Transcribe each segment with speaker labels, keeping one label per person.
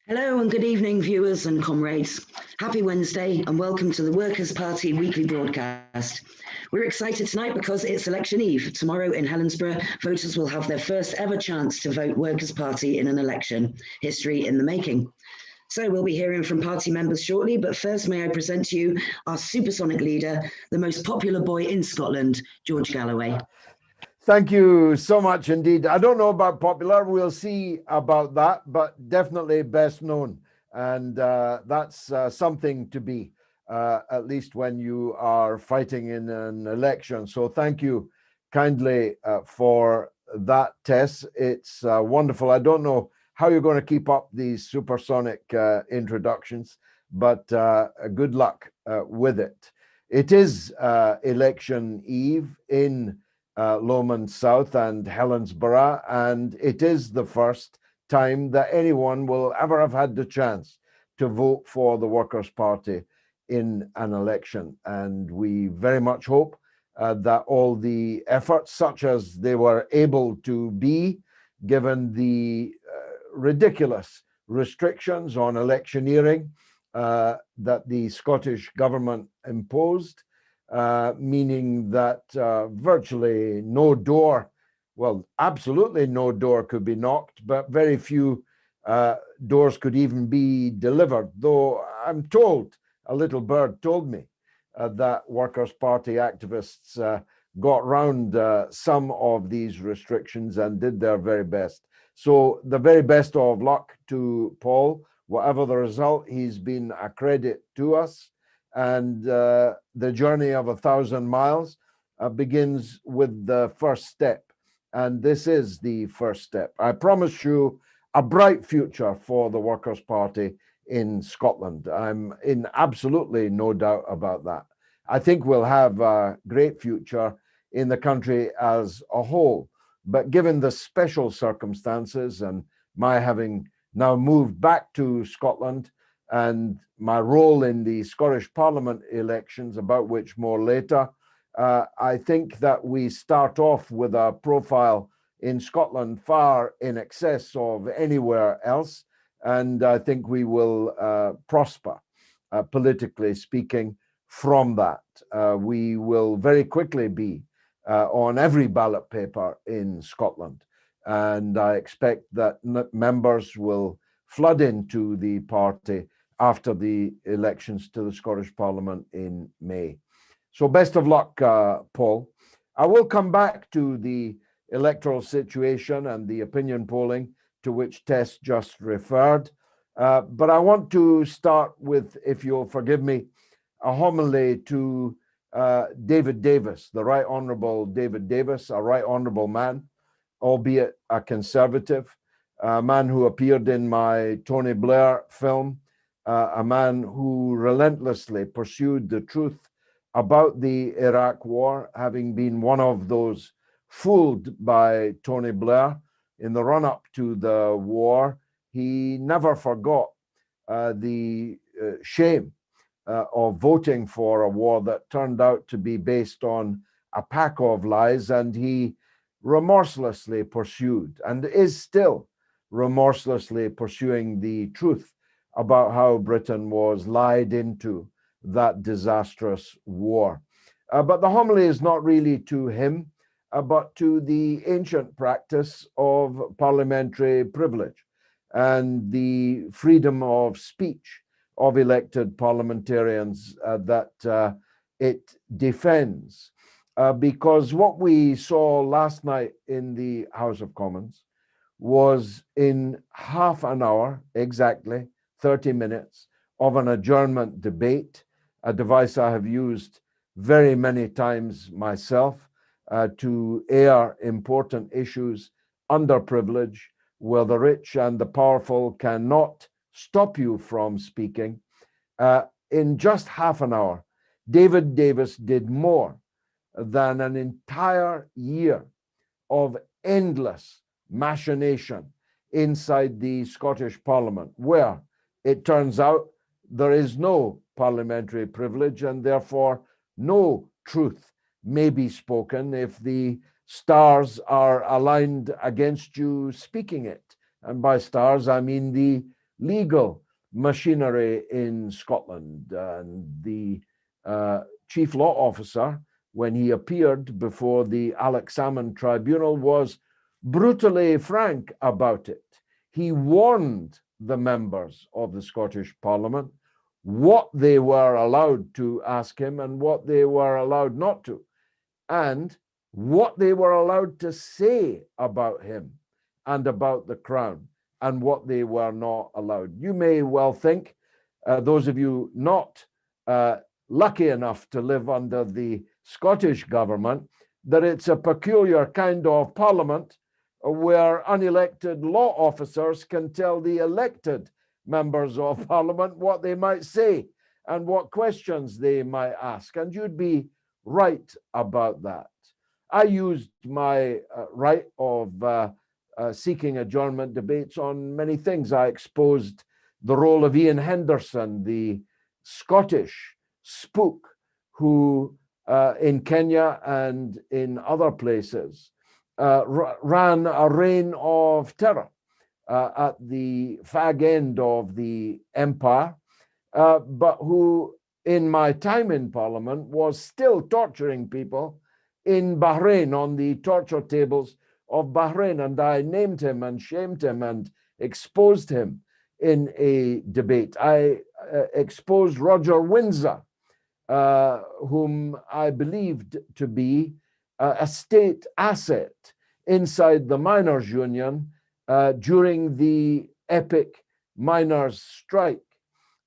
Speaker 1: Hello and good evening, viewers and comrades. Happy Wednesday and welcome to the Workers' Party weekly broadcast. We're excited tonight because it's election eve. Tomorrow in Helensburgh, voters will have their first ever chance to vote Workers' Party in an election. History in the making. So we'll be hearing from party members shortly, but first may I present to you our supersonic leader, the most popular boy in Scotland, George Galloway.
Speaker 2: Thank you so much indeed. I don't know about popular. We'll see about that, but definitely best known. And that's something to be, at least when you are fighting in an election. So thank you kindly for that, Tess. It's wonderful. I don't know how you're going to keep up these supersonic introductions, but good luck with it. It is election eve in Lomond South and Helensburgh, and it is the first time that anyone will ever have had the chance to vote for the Workers' Party in an election. And we very much hope that all the efforts, such as they were able to be, given the ridiculous restrictions on electioneering that the Scottish government imposed, meaning that virtually no door, well, absolutely no door could be knocked, but very few doors could even be delivered. Though I'm told, a little bird told me that Workers' Party activists got round some of these restrictions and did their very best. So the very best of luck to Paul. Whatever the result, he's been a credit to us. And the journey of 1,000 miles begins with the first step. And this is the first step. I promise you a bright future for the Workers' Party in Scotland. I'm in absolutely no doubt about that. I think we'll have a great future in the country as a whole. But given the special circumstances and my having now moved back to Scotland, and my role in the Scottish Parliament elections, about which more later, I think that we start off with a profile in Scotland far in excess of anywhere else, and I think we will prosper, politically speaking, from that. We will very quickly be on every ballot paper in Scotland, and I expect that members will flood into the party after the elections to the Scottish Parliament in May. So best of luck, Paul. I will come back to the electoral situation and the opinion polling to which Tess just referred. But I want to start with, if you'll forgive me, a homily to David Davis, the Right Honourable David Davis, a right honourable man, albeit a conservative, a man who appeared in my Tony Blair film, a man who relentlessly pursued the truth about the Iraq War, having been one of those fooled by Tony Blair in the run-up to the war. He never forgot the shame of voting for a war that turned out to be based on a pack of lies, and he remorselessly pursued and is still remorselessly pursuing the truth about how Britain was lied into that disastrous war. But the homily is not really to him, but to the ancient practice of parliamentary privilege and the freedom of speech of elected parliamentarians that it defends. Because what we saw last night in the House of Commons was in half an hour, exactly 30 minutes, of an adjournment debate, a device I have used very many times myself to air important issues under privilege, where the rich and the powerful cannot stop you from speaking. In just half an hour, David Davis did more than an entire year of endless machination inside the Scottish Parliament, where it turns out there is no parliamentary privilege and therefore no truth may be spoken if the stars are aligned against you speaking it. And by stars, I mean the legal machinery in Scotland. And the chief law officer, when he appeared before the Alex Salmond Tribunal, was brutally frank about it. He warned the members of the Scottish Parliament what they were allowed to ask him and what they were allowed not to, and what they were allowed to say about him and about the Crown, and what they were not allowed. You may well think, those of you not lucky enough to live under the Scottish government, that it's a peculiar kind of parliament where unelected law officers can tell the elected members of parliament what they might say and what questions they might ask. And you'd be right about that. I used my right of seeking adjournment debates on many things. I exposed the role of Ian Henderson, the Scottish spook who in Kenya and in other places ran a reign of terror at the fag end of the empire, but who in my time in Parliament was still torturing people in Bahrain, on the torture tables of Bahrain. And I named him and shamed him and exposed him in a debate. I exposed Roger Windsor, whom I believed to be a state asset inside the miners' union during the epic miners' strike.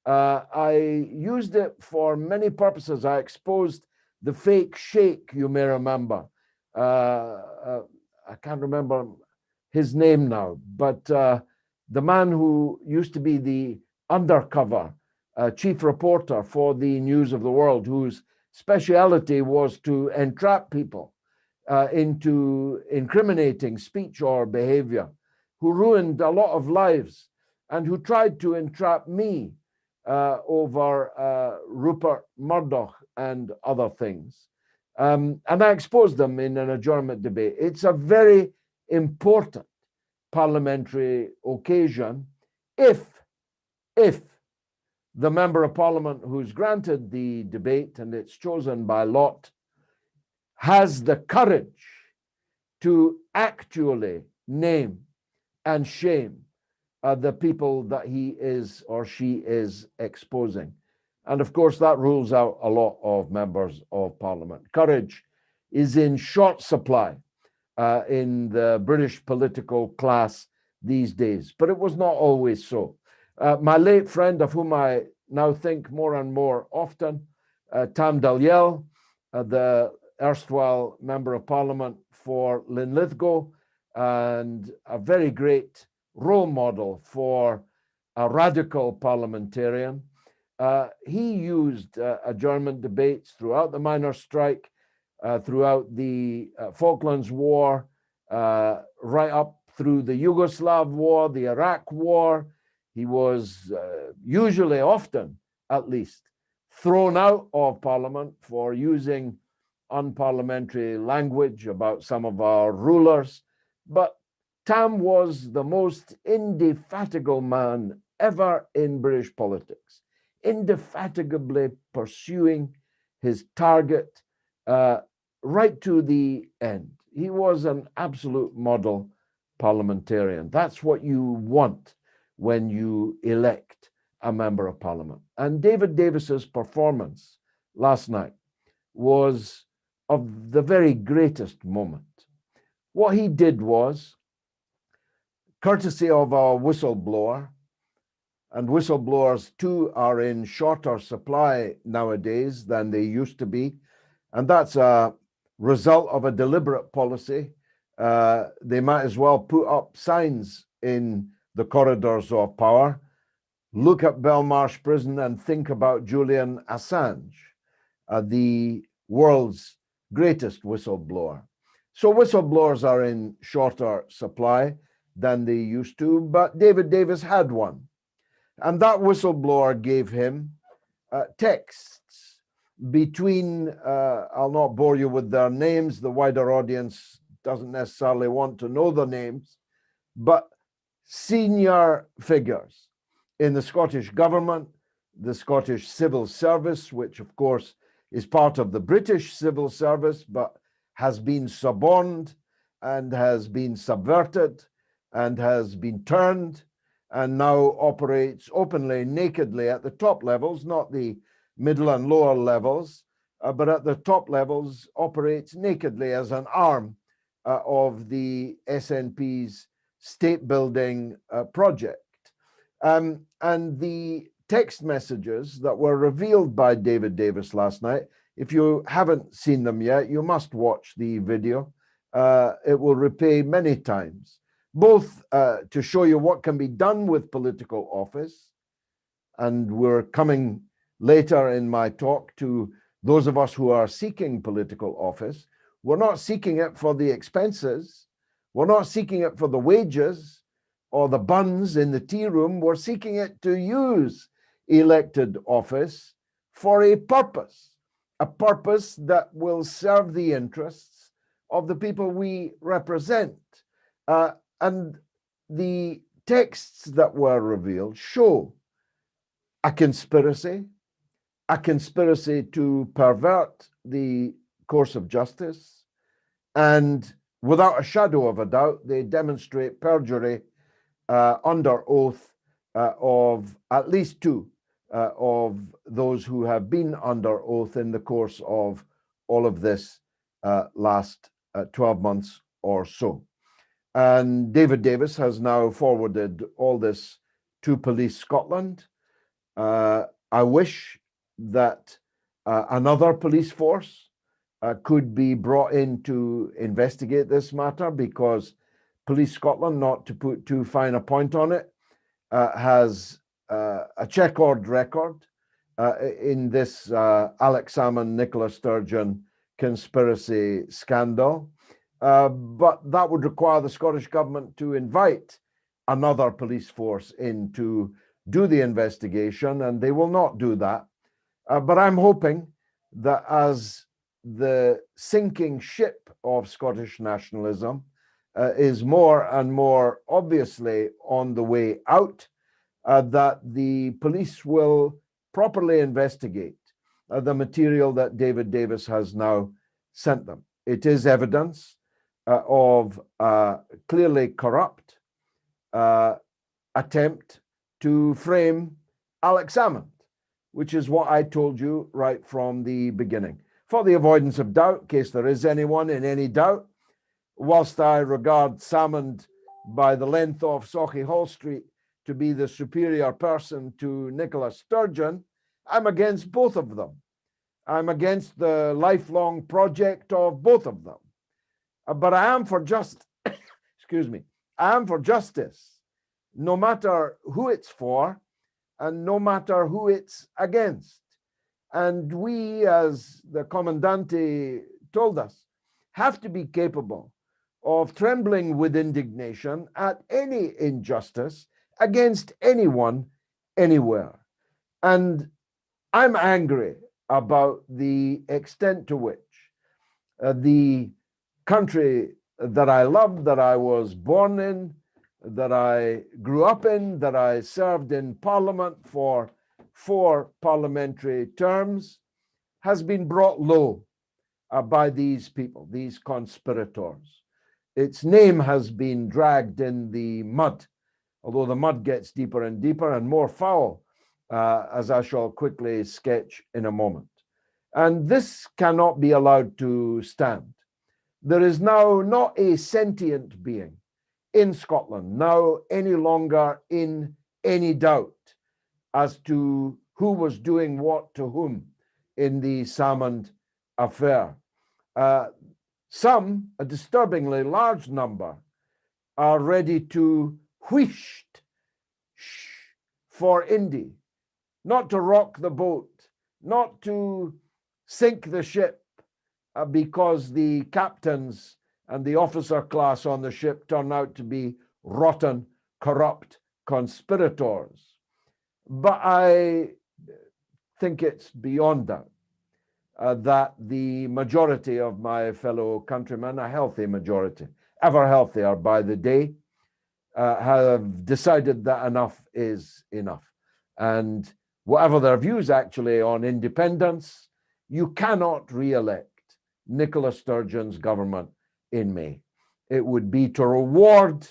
Speaker 2: I used it for many purposes. I exposed the fake sheikh, you may remember. I can't remember his name now, but the man who used to be the undercover chief reporter for the News of the World, whose speciality was to entrap people into incriminating speech or behavior, who ruined a lot of lives and who tried to entrap me over Rupert Murdoch and other things. And I exposed them in an adjournment debate. It's a very important parliamentary occasion if the member of parliament who's granted the debate, and it's chosen by lot, has the courage to actually name and shame the people that he is or she is exposing. And of course, that rules out a lot of members of parliament. Courage is in short supply in the British political class these days, but it was not always so. My late friend, of whom I now think more and more often, Tam Dalyell, the erstwhile member of parliament for Linlithgow, and a very great role model for a radical parliamentarian. He used adjournment debates throughout the miners' strike, throughout the Falklands War, right up through the Yugoslav War, the Iraq War. He was usually, often at least, thrown out of Parliament for using unparliamentary language about some of our rulers. But Tam was the most indefatigable man ever in British politics, indefatigably pursuing his target right to the end. He was an absolute model parliamentarian. That's what you want when you elect a member of parliament. And David Davis's performance last night was of the very greatest moment. What he did was, courtesy of a whistleblower, and whistleblowers too are in shorter supply nowadays than they used to be, and that's a result of a deliberate policy. They might as well put up signs in the corridors of power. Look at Belmarsh Prison and think about Julian Assange, the world's greatest whistleblower. So whistleblowers are in shorter supply than they used to, but David Davis had one. And that whistleblower gave him texts between, I'll not bore you with their names, the wider audience doesn't necessarily want to know the names, but senior figures in the Scottish government, the Scottish civil service, which of course is part of the British civil service, but has been suborned and has been subverted and has been turned and now operates openly, nakedly at the top levels, not the middle and lower levels, but at the top levels operates nakedly as an arm of the SNP's state building project. And the text messages that were revealed by David Davis last night, if you haven't seen them yet, you must watch the video. It will repay many times, both to show you what can be done with political office, and we're coming later in my talk to those of us who are seeking political office. We're not seeking it for the expenses. We're not seeking it for the wages or the buns in the tea room. We're seeking it to use elected office for a purpose that will serve the interests of the people we represent. And the texts that were revealed show a conspiracy to pervert the course of justice, and without a shadow of a doubt, they demonstrate perjury under oath of at least two of those who have been under oath in the course of all of this last 12 months or so. And David Davis has now forwarded all this to Police Scotland. I wish that another police force could be brought in to investigate this matter, because Police Scotland, not to put too fine a point on it, has a checkered record in this Alex Salmond, Nicola Sturgeon conspiracy scandal. But that would require the Scottish government to invite another police force in to do the investigation, and they will not do that. But I'm hoping that as the sinking ship of Scottish nationalism is more and more obviously on the way out, that the police will properly investigate the material that David Davis has now sent them. It is evidence of clearly corrupt attempt to frame Alex Salmond, which is what I told you right from the beginning. For the avoidance of doubt, in case there is anyone in any doubt, whilst I regard Salmond by the length of Sauchiehall Street to be the superior person to Nicola Sturgeon, I'm against both of them. I'm against the lifelong project of both of them. But I am for excuse me, I am for justice, no matter who it's for and no matter who it's against. And we, as the Commandante told us, have to be capable of trembling with indignation at any injustice against anyone, anywhere. And I'm angry about the extent to which the country that I love, that I was born in, that I grew up in, that I served in Parliament for 4 parliamentary terms, has been brought low by these people, these conspirators. Its name has been dragged in the mud, although the mud gets deeper and deeper and more foul, as I shall quickly sketch in a moment. And this cannot be allowed to stand. There is now not a sentient being in Scotland now any longer in any doubt as to who was doing what to whom in the Salmond affair. Some, a disturbingly large number, are ready to wheesht for Indy, not to rock the boat, not to sink the ship, because the captains and the officer class on the ship turn out to be rotten, corrupt conspirators. But I think it's beyond doubt that the majority of my fellow countrymen, a healthy majority, ever healthier by the day, have decided that enough is enough. And whatever their views actually on independence, you cannot re-elect Nicola Sturgeon's government in May. It would be to reward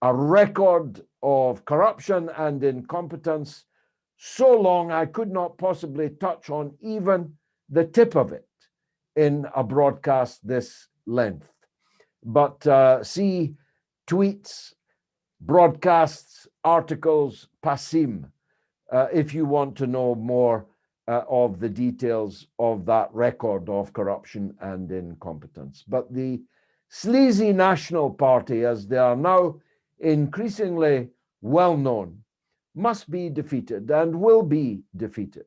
Speaker 2: a record of corruption and incompetence so long I could not possibly touch on even the tip of it in a broadcast this length. But see tweets, broadcasts, articles, passim, if you want to know more of the details of that record of corruption and incompetence. But the sleazy National Party, as they are now increasingly well known, must be defeated and will be defeated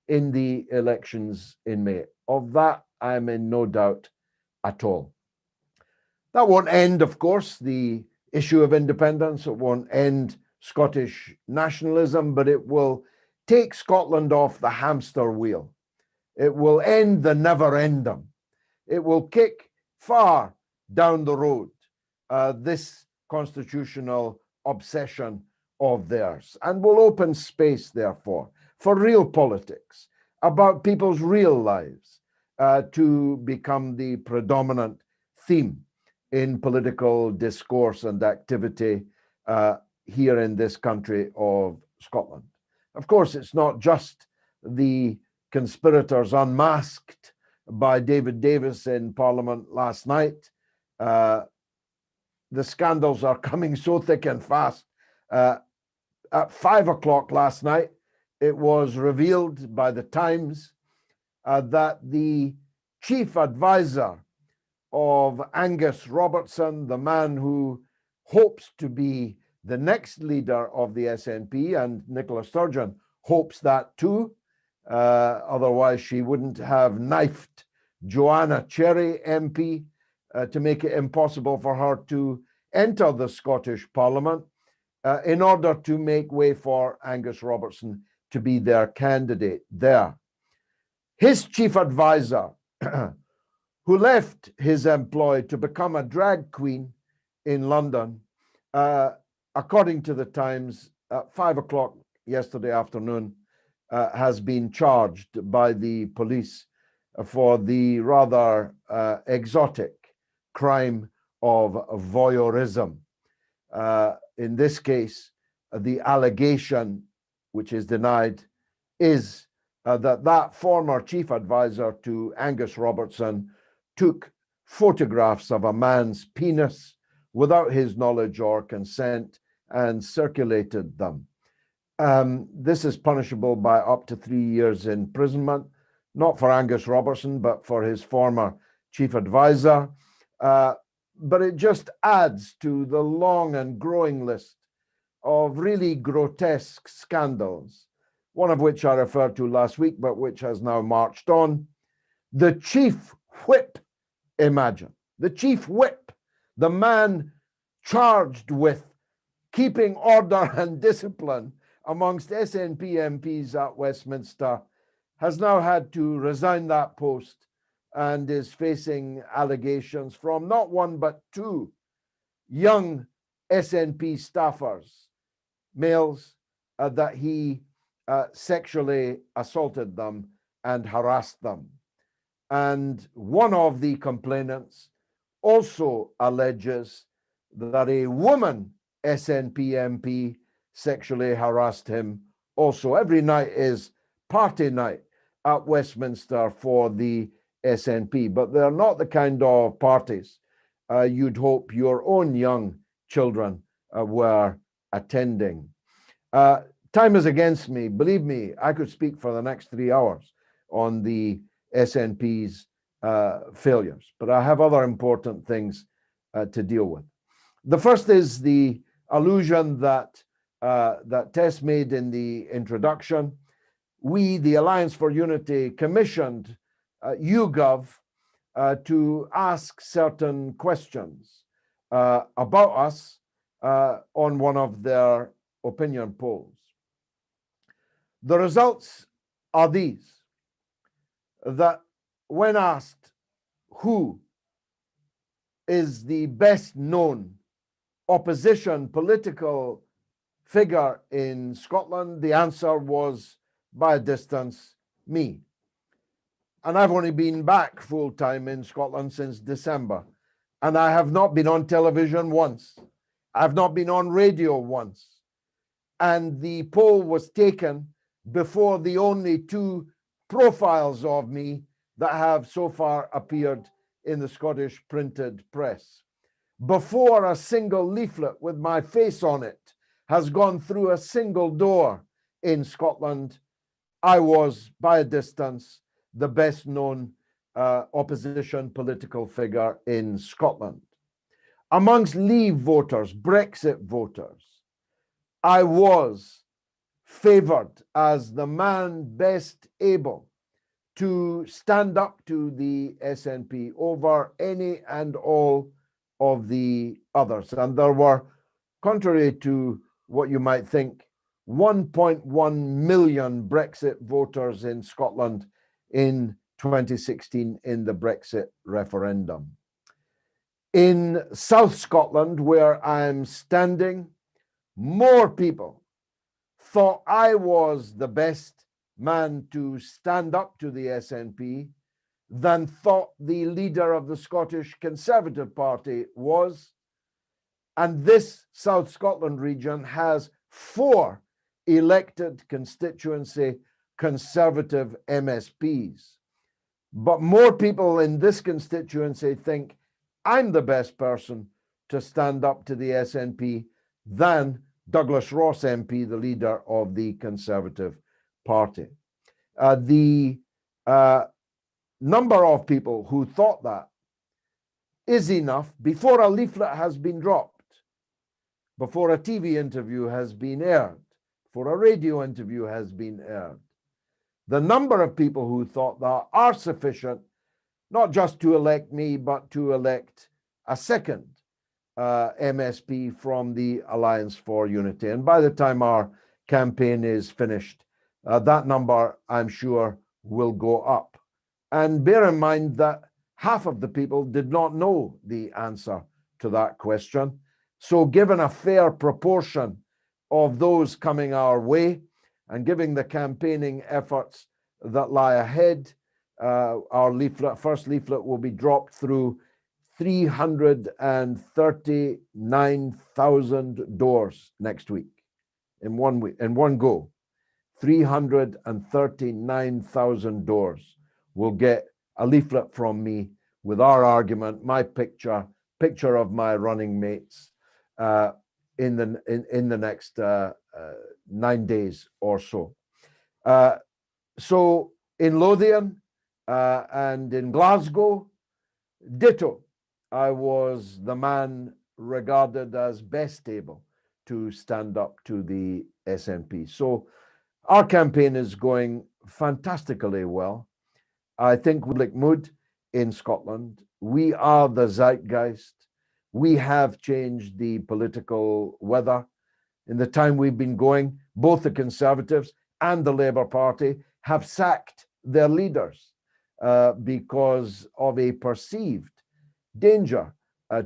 Speaker 2: in the elections in May. Of that, I'm in no doubt at all. That won't end, of course, the issue of independence. It won't end Scottish nationalism, but it will take Scotland off the hamster wheel. It will end the never-ending. It will kick far down the road this constitutional obsession of theirs, and will open space, therefore, for real politics about people's real lives to become the predominant theme in political discourse and activity here in this country of Scotland. Of course, it's not just the conspirators unmasked by David Davis in Parliament last night. The scandals are coming so thick and fast. At 5 o'clock last night, it was revealed by the Times that the chief advisor of Angus Robertson, the man who hopes to be the next leader of the SNP, and Nicola Sturgeon hopes that too, otherwise she wouldn't have knifed Joanna Cherry MP to make it impossible for her to enter the Scottish Parliament in order to make way for Angus Robertson to be their candidate there. His chief advisor, who left his employ to become a drag queen in London, according to the Times, at 5 o'clock yesterday afternoon, has been charged by the police for the rather exotic crime of voyeurism. In this case, the allegation, which is denied, is that former chief advisor to Angus Robertson took photographs of a man's penis without his knowledge or consent and circulated them. This is punishable by up to 3 years imprisonment, not for Angus Robertson, but for his former chief advisor. But it just adds to the long and growing list of really grotesque scandals, one of which I referred to last week, but which has now marched on. The chief whip, imagine, the chief whip, the man charged with keeping order and discipline amongst SNP MPs at Westminster, has now had to resign that post and is facing allegations from not one but two young SNP staffers, males, that he sexually assaulted them and harassed them. And one of the complainants also alleges that a woman SNP MP sexually harassed him also. Every night is party night at Westminster for the SNP, but they're not the kind of parties you'd hope your own young children were attending. Time is against me. Believe me, I could speak for the next 3 hours on the SNP's failures, but I have other important things to deal with. The first is the allusion that Tess made in the introduction. We, the Alliance for Unity, commissioned YouGov to ask certain questions about us on one of their opinion polls. The results are these: that when asked who is the best known opposition political figure in Scotland? The answer was, by a distance, me. And I've only been back full-time in Scotland since December. And I have not been on television once. I've not been on radio once. And the poll was taken before the only two profiles of me that have so far appeared in the Scottish printed press. Before a single leaflet with my face on it has gone through a single door in Scotland, I was, by a distance, the best known opposition political figure in Scotland. Amongst Leave voters, Brexit voters, I was favoured as the man best able to stand up to the SNP over any and all of the others. And there were, contrary to what you might think, 1.1 million Brexit voters in Scotland in 2016 in the Brexit referendum. In South Scotland, where I'm standing, more people thought I was the best man to stand up to the SNP than thought the leader of the Scottish Conservative Party was. And this South Scotland region has 4 elected constituency Conservative MSPs. But more people in this constituency think I'm the best person to stand up to the SNP than Douglas Ross MP, the leader of the Conservative Party. The number of people who thought that is enough before a leaflet has been dropped, before a TV interview has been aired, before a radio interview has been aired. The number of people who thought that are sufficient, not just to elect me, but to elect a second MSP from the Alliance for Unity. And by the time our campaign is finished, that number, I'm sure, will go up. And bear in mind that half of the people did not know the answer to that question. So given a fair proportion of those coming our way and giving the campaigning efforts that lie ahead, our first leaflet will be dropped through 339,000 doors next week, in one go. 339,000 doors will get a leaflet from me with our argument, my picture of my running mates in the next 9 days or so. So in Lothian and in Glasgow, ditto. I was the man regarded as best able to stand up to the SNP. So our campaign is going fantastically well. I think public mood in Scotland, we are the zeitgeist. We have changed the political weather. In the time we've been going, both the Conservatives and the Labour Party have sacked their leaders because of a perceived danger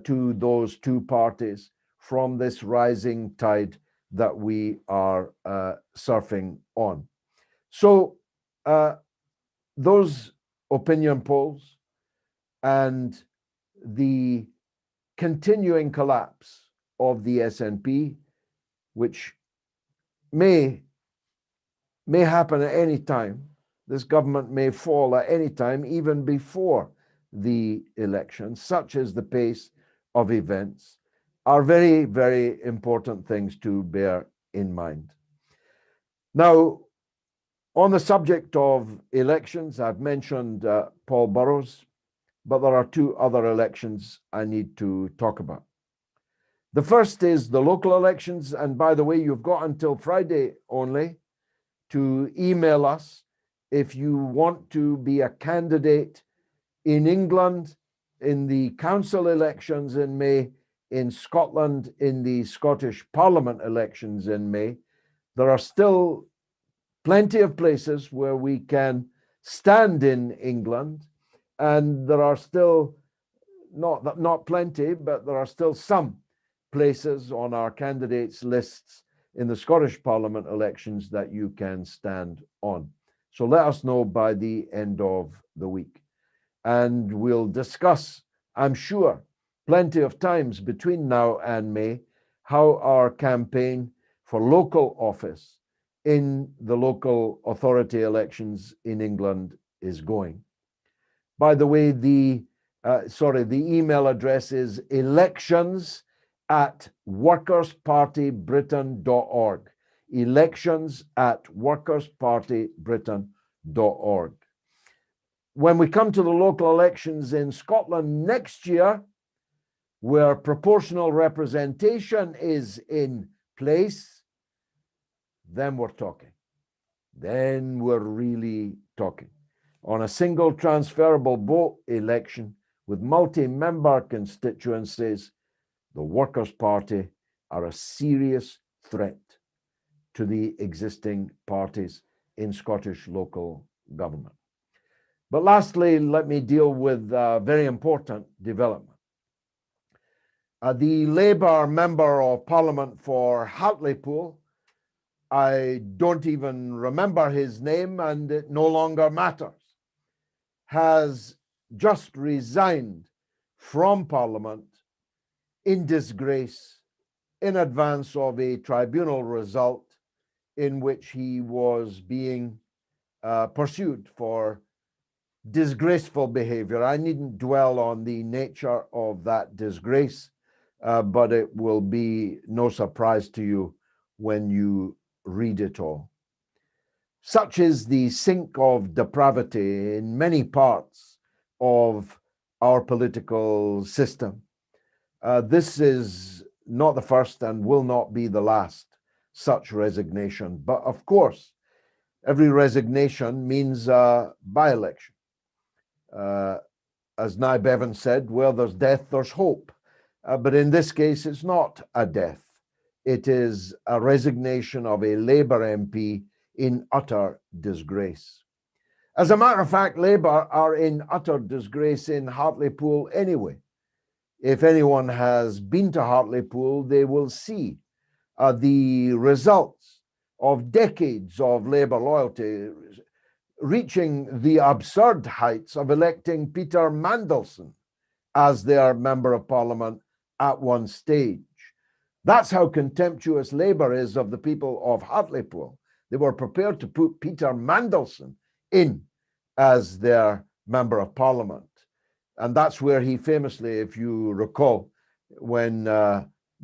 Speaker 2: to those two parties from this rising tide that we are surfing on. So those opinion polls and the continuing collapse of the SNP, which may happen at any time. This government may fall at any time, even before the election. Such is the pace of events, are very, very important things to bear in mind. Now, on the subject of elections, I've mentioned Paul Burrows, but there are 2 other elections I need to talk about. The first is the local elections, and by the way, you've got until Friday only to email us if you want to be a candidate in England in the council elections in May, in Scotland in the Scottish Parliament elections in May. There are still plenty of places where we can stand in England, and there are still not plenty, but there are still some places on our candidates lists in the Scottish Parliament elections that you can stand on. So let us know by the end of the week. And we'll discuss, I'm sure, plenty of times between now and May, how our campaign for local office in the local authority elections in England is going. By the way, the email address is elections@workerspartybritain.org. elections@workerspartybritain.org. When we come to the local elections in Scotland next year, where proportional representation is in place, then we're talking. Then we're really talking. On a single transferable vote election with multi-member constituencies, the Workers' Party are a serious threat to the existing parties in Scottish local government. But lastly, let me deal with a very important development. The Labour Member of Parliament for Hartlepool, I don't even remember his name and it no longer matters, has just resigned from Parliament in disgrace in advance of a tribunal result in which he was being pursued for disgraceful behavior. I needn't dwell on the nature of that disgrace, but it will be no surprise to you when you read it all. Such is the sink of depravity in many parts of our political system. This is not the first and will not be the last such resignation. But of course, every resignation means a by-election. As Nye Bevan said, where there's death, there's hope. But in this case, it's not a death. It is a resignation of a Labour MP in utter disgrace. As a matter of fact, Labour are in utter disgrace in Hartlepool anyway. If anyone has been to Hartlepool, they will see the results of decades of Labour loyalty, reaching the absurd heights of electing Peter Mandelson as their Member of Parliament at one stage. That's how contemptuous Labour is of the people of Hartlepool. They were prepared to put Peter Mandelson in as their Member of Parliament. And that's where he famously, if you recall, when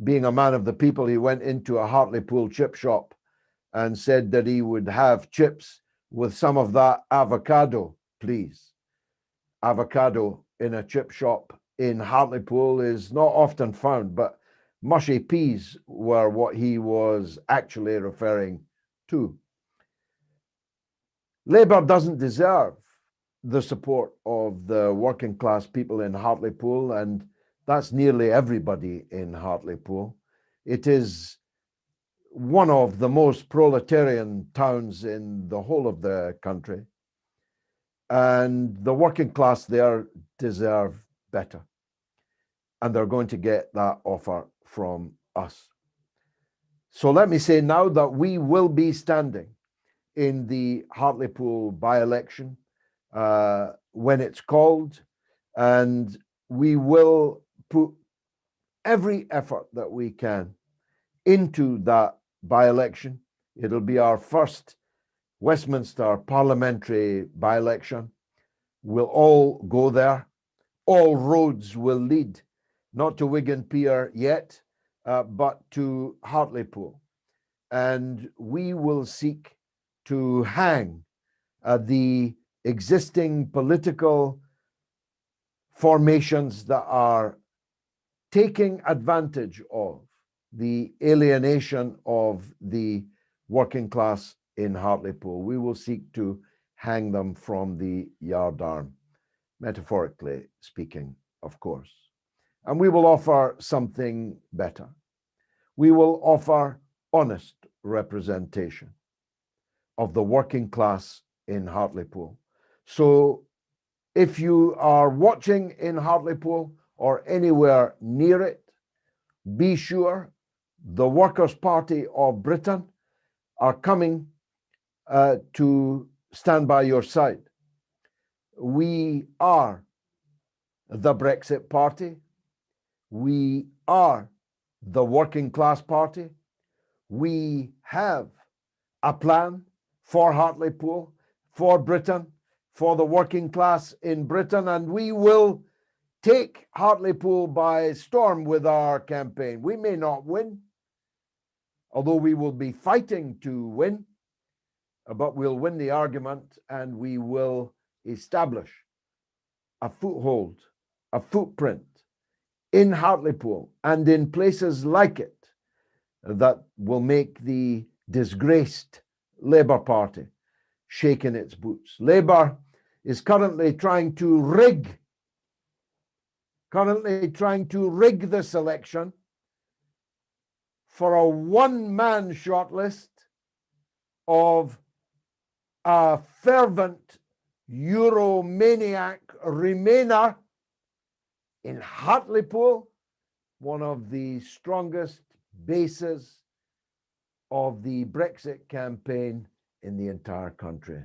Speaker 2: being a man of the people, he went into a Hartlepool chip shop and said that he would have chips with some of that avocado, please. Avocado in a chip shop in Hartlepool is not often found, but mushy peas were what he was actually referring to. Labour doesn't deserve the support of the working class people in Hartlepool, and that's nearly everybody in Hartlepool. It is one of the most proletarian towns in the whole of the country, and the working class there deserve better, and they're going to get that offer from us. So let me say now that we will be standing in the Hartlepool by-election when it's called, and we will put every effort that we can into that by-election. It'll be our first Westminster parliamentary by-election. We'll all go there. All roads will lead, not to Wigan Pier yet, but to Hartlepool. And we will seek to hang the existing political formations that are taking advantage of the alienation of the working class in Hartlepool. We will seek to hang them from the yardarm, metaphorically speaking, of course. And we will offer something better. We will offer honest representation of the working class in Hartlepool. So if you are watching in Hartlepool or anywhere near it, be sure the Workers' Party of Britain are coming to stand by your side. We are the Brexit Party. We are the Working Class Party. We have a plan for Hartlepool, for Britain, for the working class in Britain, and we will take Hartlepool by storm with our campaign. We may not win, although we will be fighting to win, but we'll win the argument and we will establish a foothold, a footprint in Hartlepool and in places like it that will make the disgraced Labour Party shake in its boots. Labour is currently trying to rig this election for a one-man shortlist of a fervent Euromaniac Remainer in Hartlepool, one of the strongest bases of the Brexit campaign in the entire country.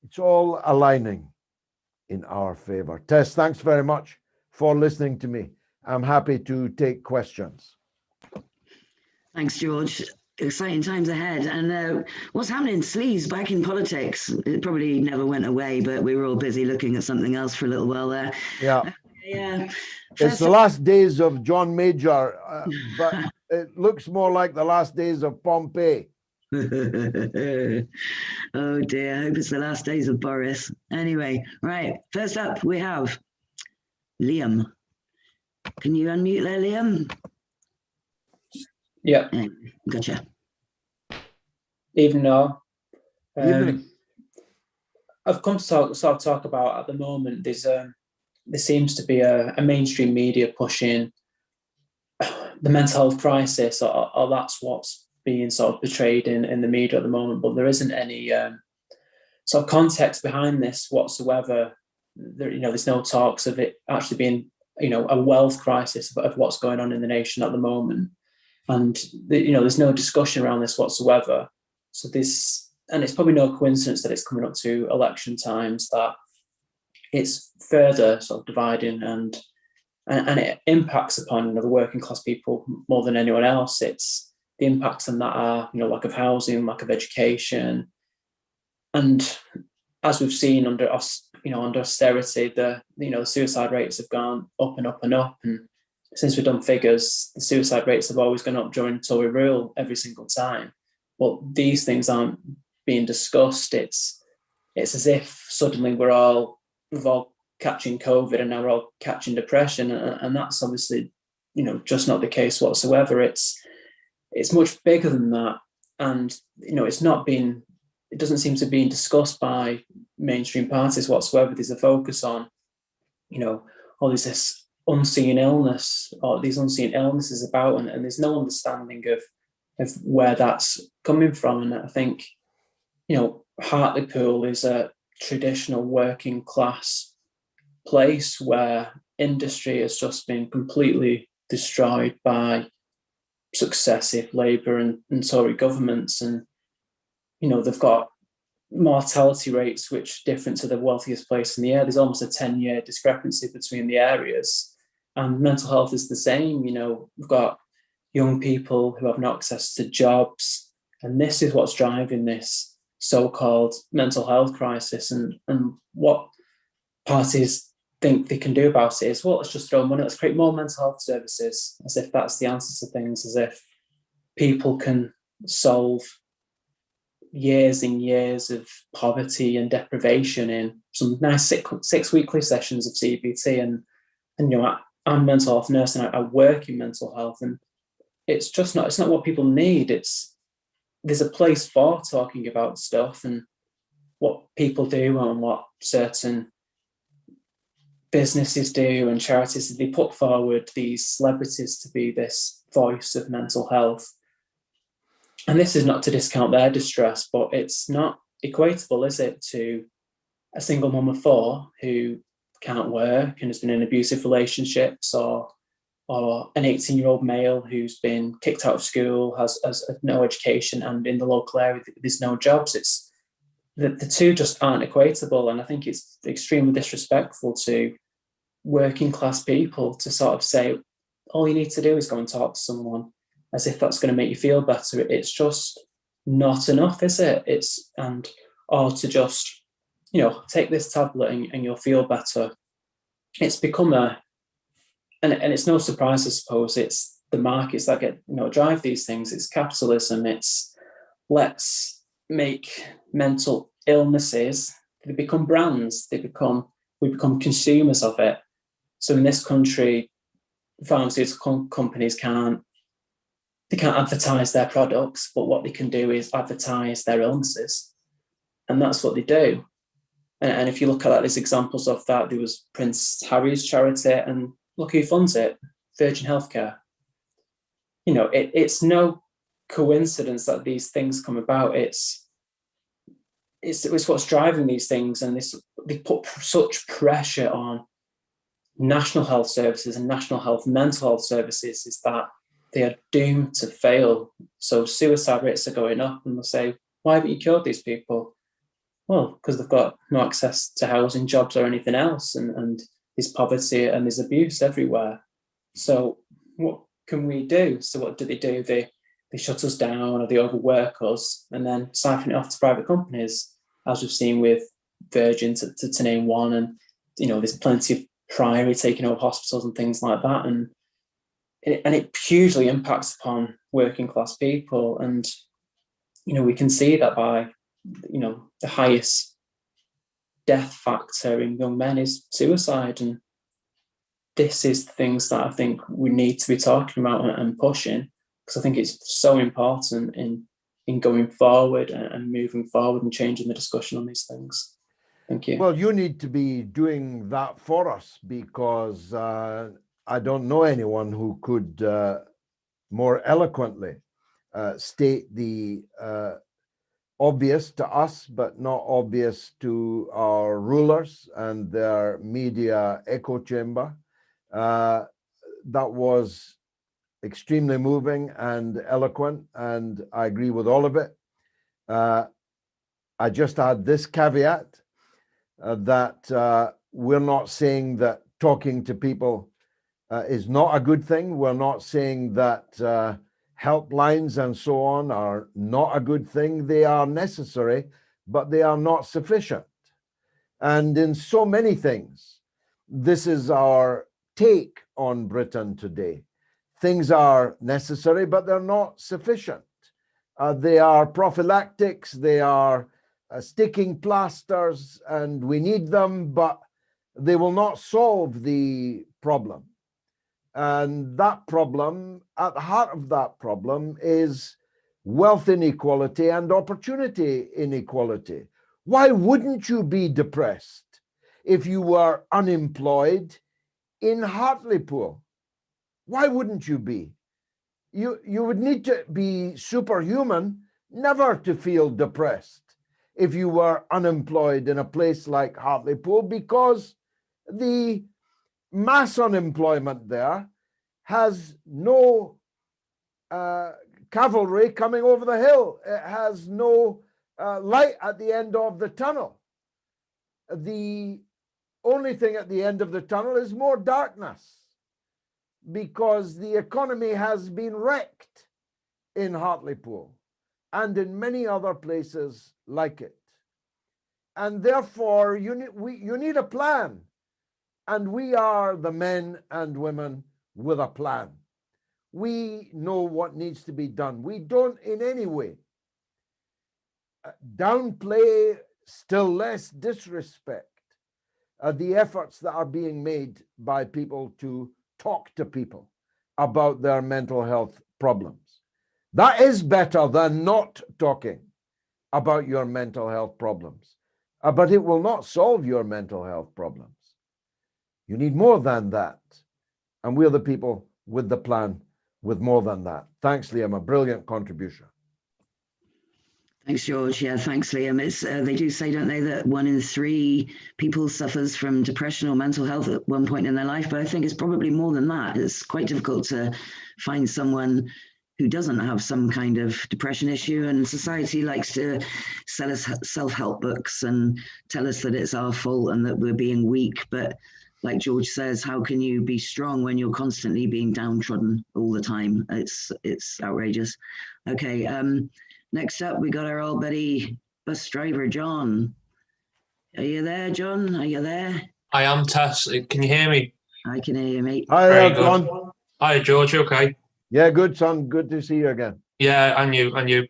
Speaker 2: It's all aligning in our favor. Tess, thanks very much for listening to me. I'm happy to take questions.
Speaker 1: Thanks, George. Exciting times ahead. And what's happening in Sleaze back in politics? It probably never went away, but we were all busy looking at something else for a little while there.
Speaker 2: Yeah.
Speaker 1: Yeah.
Speaker 2: It's the last days of John Major, but it looks more like the last days of Pompeii.
Speaker 1: Oh dear, I hope it's the last days of Boris. Anyway, right, first up we have Liam. Can you unmute there, Liam?
Speaker 3: Yeah.
Speaker 1: Gotcha.
Speaker 3: Even though
Speaker 2: Evening.
Speaker 3: I've come to sort of talk about at the moment, there seems to be a mainstream media pushing the mental health crisis, or that's what's being sort of portrayed in the media at the moment, but there isn't any sort of context behind this whatsoever. There's no talks of it actually being, a wealth crisis of what's going on in the nation at the moment. And, there's no discussion around this whatsoever. So and it's probably no coincidence that it's coming up to election times, that it's further sort of dividing and it impacts upon the working class people more than anyone else. It's the impacts on that are, lack of housing, lack of education. And as we've seen under austerity, the suicide rates have gone up and up and up. And since we've done figures, the suicide rates have always gone up during Tory rule every single time. Well, these things aren't being discussed. It's as if suddenly we're all catching COVID and now we're all catching depression, and that's obviously just not the case whatsoever. It's much bigger than that, and it doesn't seem to be discussed by mainstream parties whatsoever. There's a focus on this unseen illness or these unseen illnesses about, and there's no understanding of where that's coming from. And I think Hartlepool is a traditional working class place where industry has just been completely destroyed by successive Labour and Tory governments, and they've got mortality rates which are different to the wealthiest place in the air. There's almost a 10-year discrepancy between the areas, and mental health is the same. We've got young people who have no access to jobs, and this is what's driving this so-called mental health crisis. And what parties think they can do about it is, well, let's just throw money, let's create more mental health services, as if that's the answer to things, as if people can solve years and years of poverty and deprivation in some nice six weekly sessions of CBT. And I'm a mental health nurse and I work in mental health, and it's not what people need. There's a place for talking about stuff and what people do and what certain businesses do and charities. They put forward these celebrities to be this voice of mental health. And this is not to discount their distress, but it's not equatable, is it, to a single mum of four who can't work and has been in abusive relationships or or an 18-year-old male who's been kicked out of school, has no education, and in the local area there's no jobs. It's the two just aren't equatable, and I think it's extremely disrespectful to working class people to sort of say all you need to do is go and talk to someone, as if that's going to make you feel better. It's just not enough, is it? Or to just, take this tablet and you'll feel better. It's become and it's no surprise, I suppose. It's the markets that drive these things. It's capitalism. It's let's make mental illnesses. They become brands. We become consumers of it. So in this country, pharmaceutical companies can't advertise their products, but what they can do is advertise their illnesses, and that's what they do. And if you look at these examples of that, there was Prince Harry's charity, and look who funds it, Virgin Healthcare. It's no coincidence that these things come about. It's what's driving these things, and they put such pressure on national health services and national mental health services, is that they are doomed to fail. So suicide rates are going up, and they'll say, why haven't you cured these people? Well, because they've got no access to housing, jobs, or anything else, and there's poverty and there's abuse everywhere. So what can we do? So what do? They shut us down, or they overwork us, and then siphon it off to private companies, as we've seen with Virgin, to name one. And there's plenty of Priory taking over hospitals and things like that, and it hugely impacts upon working class people. And we can see that by the highest death factor in young men is suicide, and this is the things that I think we need to be talking about and pushing, because I think it's so important in going forward and moving forward and changing the discussion on these things. Thank you.
Speaker 2: Well, you need to be doing that for us, because I don't know anyone who could more eloquently state the obvious to us, but not obvious to our rulers and their media echo chamber. That was extremely moving and eloquent, and I agree with all of it. I just add this caveat, that we're not saying that talking to people is not a good thing. We're not saying that helplines and so on are not a good thing. They are necessary, but they are not sufficient. And in so many things, this is our take on Britain today. Things are necessary, but they're not sufficient. They are prophylactics, they are sticking plasters, and we need them, but they will not solve the problem. And that problem, at the heart of that problem, is wealth inequality and opportunity inequality. Why wouldn't you be depressed if you were unemployed in Hartlepool? Why wouldn't you be? You would need to be superhuman never to feel depressed if you were unemployed in a place like Hartlepool, because the mass unemployment there has no cavalry coming over the hill. It has no light at the end of the tunnel. The only thing at the end of the tunnel is more darkness, because the economy has been wrecked in Hartlepool and in many other places like it. And therefore, you need a plan. And we are the men and women with a plan. We know what needs to be done. We don't in any way downplay, still less disrespect, the efforts that are being made by people to talk to people about their mental health problems. That is better than not talking about your mental health problems, but it will not solve your mental health problems. You need more than that. And we're the people with the plan with more than that. Thanks, Liam, a brilliant contribution.
Speaker 1: Thanks, George. Yeah, thanks, Liam. It's they do say, don't they, that 1 in 3 people suffers from depression or mental health at one point in their life. But I think it's probably more than that. It's quite difficult to find someone who doesn't have some kind of depression issue. And society likes to sell us self-help books and tell us that it's our fault and that we're being weak. But like George says, how can you be strong when you're constantly being downtrodden all the time? It's outrageous. Okay. Next up, we got our old buddy bus driver, John. Are you there, John? Are you there?
Speaker 4: I am, Tess. Can you hear me?
Speaker 1: I can hear you, mate.
Speaker 2: Hi
Speaker 4: Very
Speaker 2: there,
Speaker 4: good.
Speaker 2: John.
Speaker 4: Hi, George. You okay?
Speaker 2: Yeah, good, son. Good to see you again.
Speaker 4: Yeah, and you.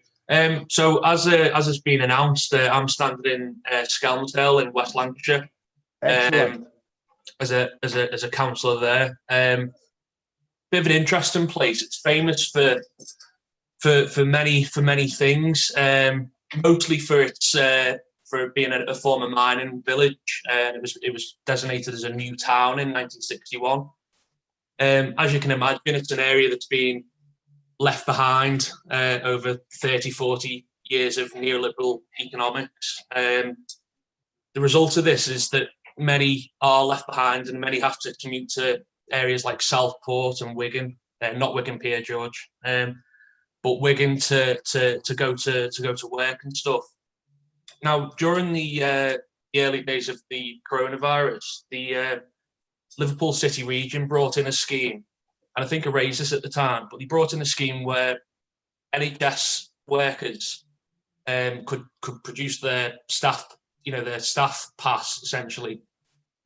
Speaker 4: So as has been announced, I'm standing in Skelmersdale in West Lancashire.
Speaker 2: Excellent.
Speaker 4: As a councillor there. Bit of an interesting place. It's famous for many things. Mostly for its for being a former mining village. It was designated as a new town in 1961. As you can imagine, it's an area that's been left behind over 30, 40 years of neoliberal economics. The result of this is that many are left behind and many have to commute to areas like Southport and Wigan, not Wigan Pier, George, but Wigan to go to work and stuff. Now, during the early days of the coronavirus, the Liverpool City region brought in a scheme, and I think I raised this at the time, but they brought in a scheme where NHS workers could produce their staff pass essentially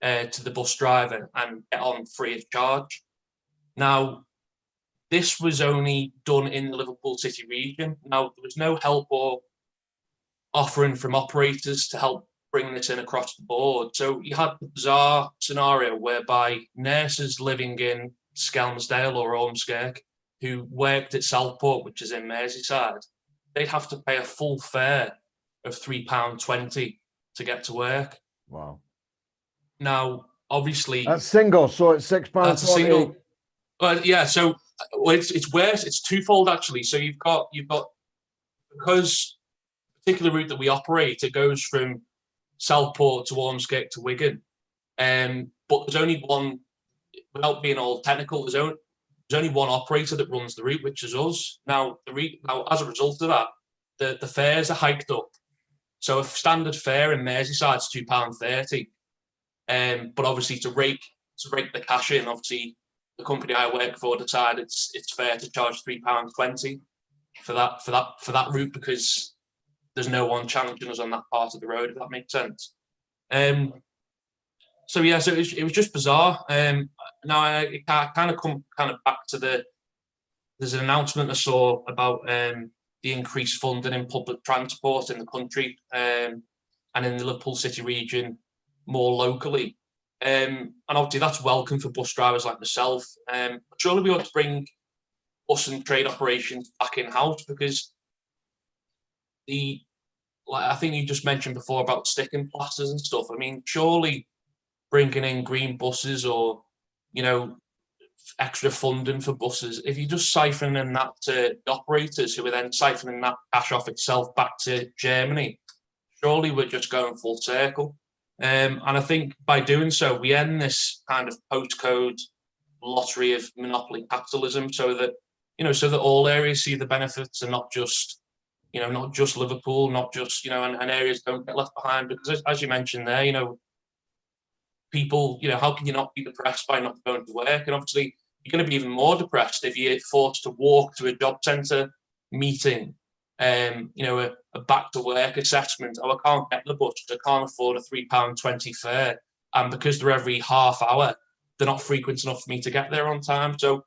Speaker 4: to the bus driver and get on free of charge. Now, this was only done in the Liverpool City region. Now, there was no help or offering from operators to help bring this in across the board. So you had the bizarre scenario whereby nurses living in Skelmersdale or Ormskirk who worked at Southport, which is in Merseyside, they'd have to pay a full fare of £3.20 to get to work.
Speaker 2: Wow.
Speaker 4: Now, obviously,
Speaker 2: That's single, so it's £6.
Speaker 4: That's a single. Well, yeah. So it's worse. It's twofold actually. So you've got because the particular route that we operate, it goes from Southport to Ormskirk to Wigan, but there's only one. Without being all technical, there's only one operator that runs the route, which is us. Now, as a result of that, the fares are hiked up. So a standard fare in Merseyside is £2.30. But obviously to rake the cash in, obviously the company I work for decided it's fair to charge £3.20 for that route because there's no one challenging us on that part of the road, if that makes sense. So it was just bizarre. Now I kind of come back to there's an announcement I saw about the increased funding in public transport in the country and in the Liverpool City region more locally. And obviously that's welcome for bus drivers like myself. Surely we ought to bring bus and trade operations back in-house because I think you just mentioned before about sticking plasters and stuff. I mean, surely bringing in green buses or, extra funding for buses, if you just siphon in that to the operators who are then siphoning that cash off itself back to Germany, surely we're just going full circle. And I think by doing so, we end this kind of postcode lottery of monopoly capitalism so that all areas see the benefits and not just Liverpool, not just, and areas don't get left behind. Because as you mentioned there, people, how can you not be depressed by not going to work? And obviously you're going to be even more depressed if you're forced to walk to a job centre meeting, a back to work assessment. Oh, I can't get the bus because I can't afford a £3.20 fare. And because they're every half hour, they're not frequent enough for me to get there on time. So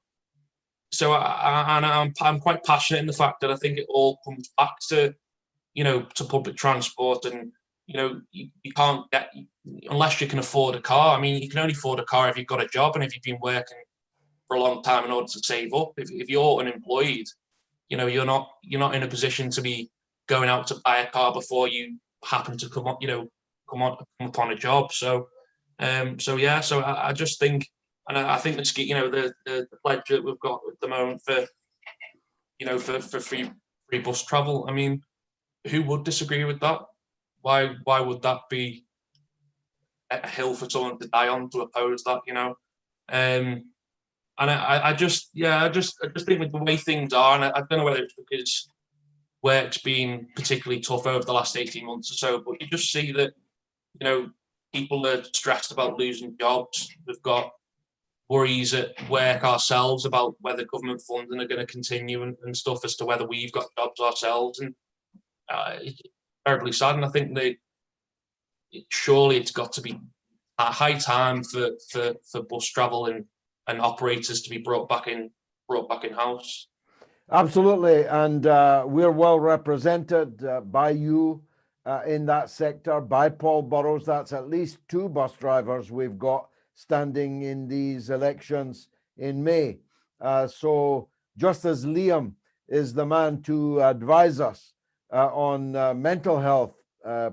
Speaker 4: I'm quite passionate in the fact that I think it all comes back to, to public transport. And, you can't get, unless you can afford a car. I mean, you can only afford a car if you've got a job and if you've been working for a long time in order to save up. If you're unemployed, you're not in a position to be going out to buy a car before you happen to come upon a job. So I just think, and I think the pledge that we've got at the moment for free bus travel. I mean, who would disagree with that? Why would that be a hill for someone to die on to oppose that? And I just think with the way things are, and I don't know whether it's because work's been particularly tough over the last 18 months or so, but you just see that, people are stressed about losing jobs. We've got worries at work ourselves about whether government funding are going to continue and stuff, as to whether we've got jobs ourselves. And it's terribly sad. And I think surely it's got to be a high time for bus travel and operators to be brought back in house.
Speaker 2: Absolutely, and we're well represented by you in that sector, by Paul Burrows. That's at least 2 bus drivers we've got standing in these elections in May. So just as Liam is the man to advise us on mental health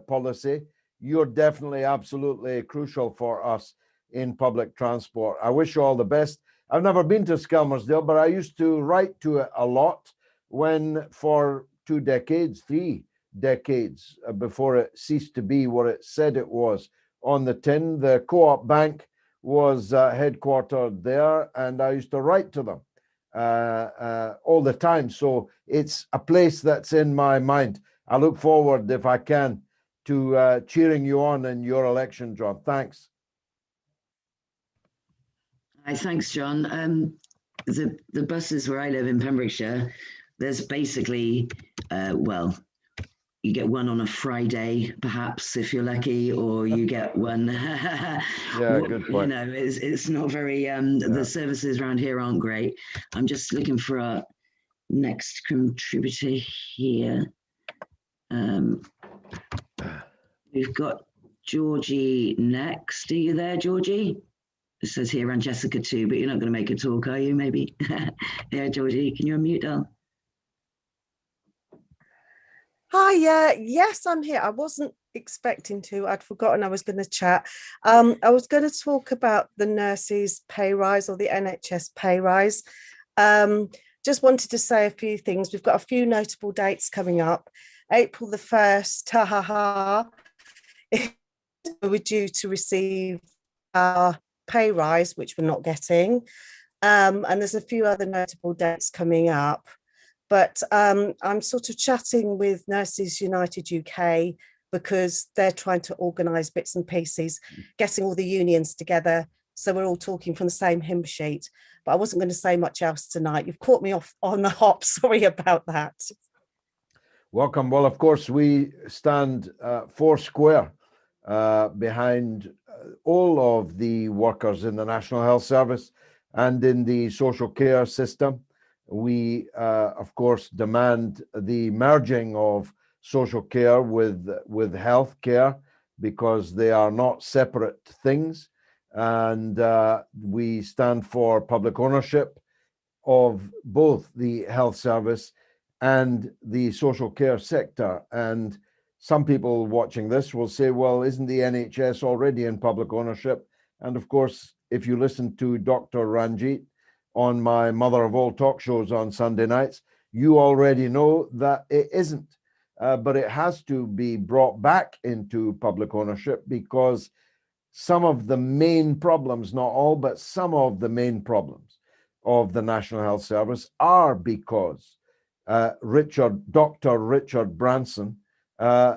Speaker 2: policy, you're definitely absolutely crucial for us in public transport. I wish you all the best. I've never been to Skelmersdale, but I used to write to it a lot when, for 2 decades, 3 decades, before it ceased to be what it said it was on the tin, the Co-op Bank was headquartered there, and I used to write to them all the time. So it's a place that's in my mind. I look forward, if I can, to cheering you on in your election, John. Thanks.
Speaker 1: Thanks, John. The buses where I live in Pembrokeshire, there's basically, you get one on a Friday, perhaps, if you're lucky, or you get one.
Speaker 2: Yeah, good point.
Speaker 1: It's not very. The services around here aren't great. I'm just looking for our next contributor here. We've got Georgie next. Are you there, Georgie? It says here, and Jessica too, but you're not going to make a talk, are you? Maybe. Yeah, Georgie, can you unmute, Al?
Speaker 5: Hi, yes, I'm here. I wasn't expecting to. I'd forgotten I was going to chat. I was going to talk about the nurses' pay rise, or the NHS pay rise. Just wanted to say a few things. We've got a few notable dates coming up. April the 1st, we're due to receive our pay rise, which we're not getting. And there's a few other notable dates coming up. But I'm sort of chatting with Nurses United UK, because they're trying to organise bits and pieces, getting all the unions together, so we're all talking from the same hymn sheet. But I wasn't going to say much else tonight. You've caught me off on the hop. Sorry about that.
Speaker 2: Welcome. Well, of course, we stand 4 square behind all of the workers in the National Health Service and in the social care system. We, of course, demand the merging of social care with health care, because they are not separate things. And we stand for public ownership of both the health service and the social care sector. And some people watching this will say, well, isn't the NHS already in public ownership? And of course, if you listen to Dr. Ranjit on my mother of all talk shows on Sunday nights, you already know that it isn't. But it has to be brought back into public ownership, because some of the main problems, not all, but some of the main problems of the National Health Service are because Dr. Richard Branson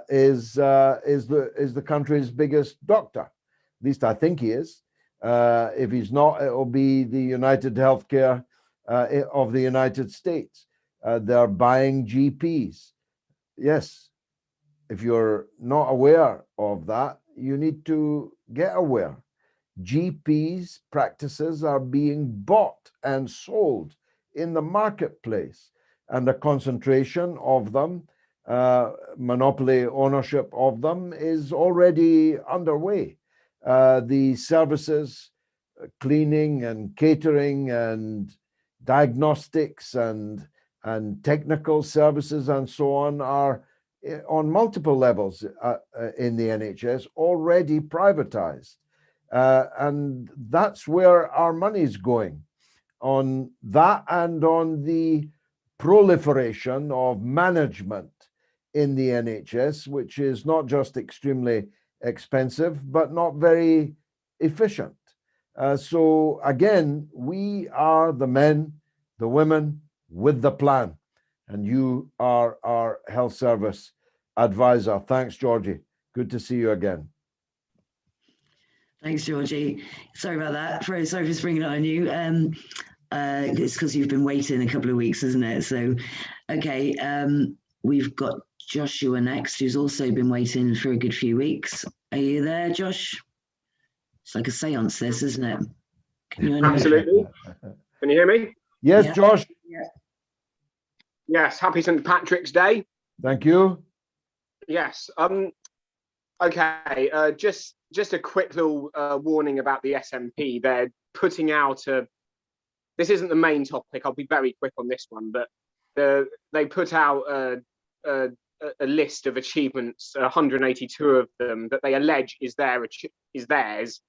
Speaker 2: is the country's biggest doctor. At least I think he is. If he's not, it will be the United Healthcare of the United States. They're buying GPs. Yes, if you're not aware of that, you need to get aware. GPs practices are being bought and sold in the marketplace, and the concentration of them, monopoly ownership of them, is already underway. The services, cleaning and catering and diagnostics and technical services and so on, are on multiple levels in the NHS already privatized. And that's where our money's going, on that and on the proliferation of management in the NHS, which is not just extremely expensive, but not very efficient. So again, we are the men, the women with the plan, and you are our health service advisor. Thanks, Georgie. Good to see you again.
Speaker 1: Thanks, Georgie. Sorry about that. Sorry for springing it on you. It's because you've been waiting a couple of weeks, isn't it? So, okay, we've got Joshua next, who's also been waiting for a good few weeks. Are you there, Josh? It's like a seance, this, isn't it? Can you
Speaker 6: Absolutely. Can you hear me?
Speaker 2: Yes,
Speaker 1: yeah.
Speaker 2: Josh.
Speaker 1: Yeah.
Speaker 6: Yes. Happy St. Patrick's Day.
Speaker 2: Thank you.
Speaker 6: Yes. Okay. Just a quick little warning about the SNP. They're putting out this isn't the main topic. I'll be very quick on this one, but they put out a list of achievements, 182 of them that they allege is theirs,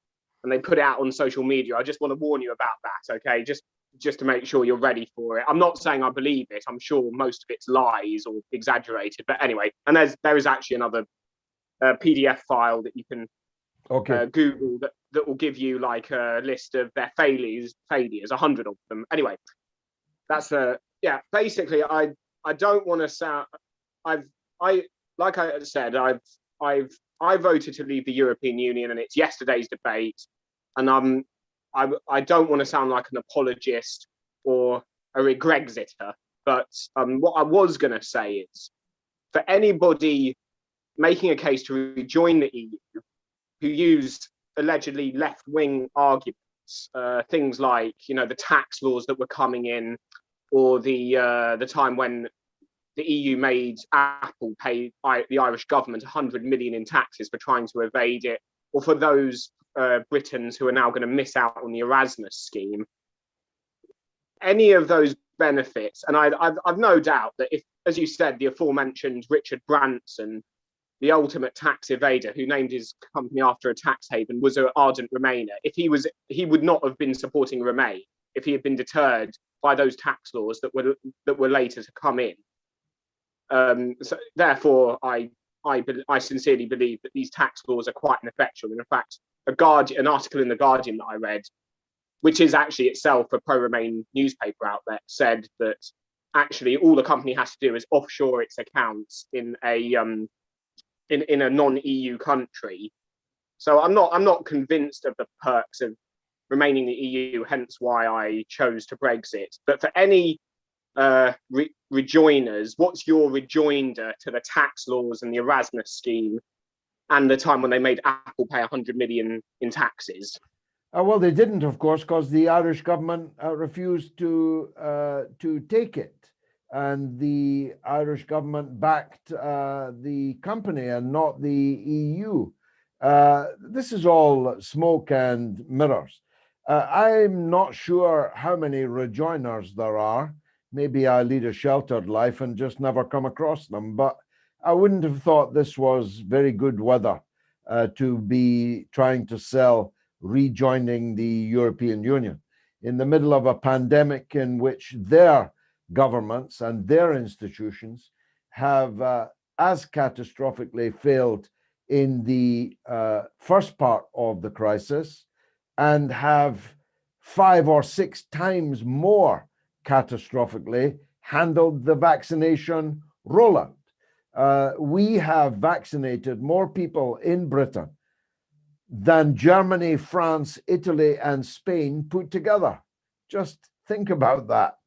Speaker 6: and they put it out on social media. I just want to warn you about that, okay? Just to make sure you're ready for it. I'm not saying I believe it. I'm sure most of it's lies or exaggerated, but anyway. And there is actually another PDF file that you can Google that will give you like a list of their failures, 100 of them. Anyway, that's basically I don't want to sound like I said, I voted to leave the European Union, and it's yesterday's debate, and I don't want to sound like an apologist or a regrexiter, but what I was going to say is, for anybody making a case to rejoin the EU who used allegedly left-wing arguments, things like the tax laws that were coming in, or the time when the EU made Apple pay the Irish government 100 million in taxes for trying to evade it, or for those Britons who are now going to miss out on the Erasmus scheme. Any of those benefits, and I've no doubt that if, as you said, the aforementioned Richard Branson, the ultimate tax evader who named his company after a tax haven, was an ardent Remainer, he would not have been supporting Remain if he had been deterred by those tax laws that were later to come in. So therefore, I sincerely believe that these tax laws are quite ineffectual. And in fact, an article in the Guardian that I read, which is actually itself a pro-Remain newspaper outlet, said that actually all the company has to do is offshore its accounts in a non-EU country. So I'm not convinced of the perks of remaining in the EU, hence why I chose to Brexit. But for any rejoiners, what's your rejoinder to the tax laws and the Erasmus scheme and the time when they made Apple pay 100 million in taxes?
Speaker 2: Well, they didn't, of course, because the Irish government refused to take it, and the Irish government backed the company and not the EU. This is all smoke and mirrors. I'm not sure how many rejoiners there are. Maybe I lead a sheltered life and just never come across them, but I wouldn't have thought this was very good weather to be trying to sell rejoining the European Union in the middle of a pandemic in which their governments and their institutions have as catastrophically failed in the first part of the crisis and have 5 or 6 times more catastrophically handled the vaccination rollout. We have vaccinated more people in Britain than Germany, France, Italy, and Spain put together. Just think about that.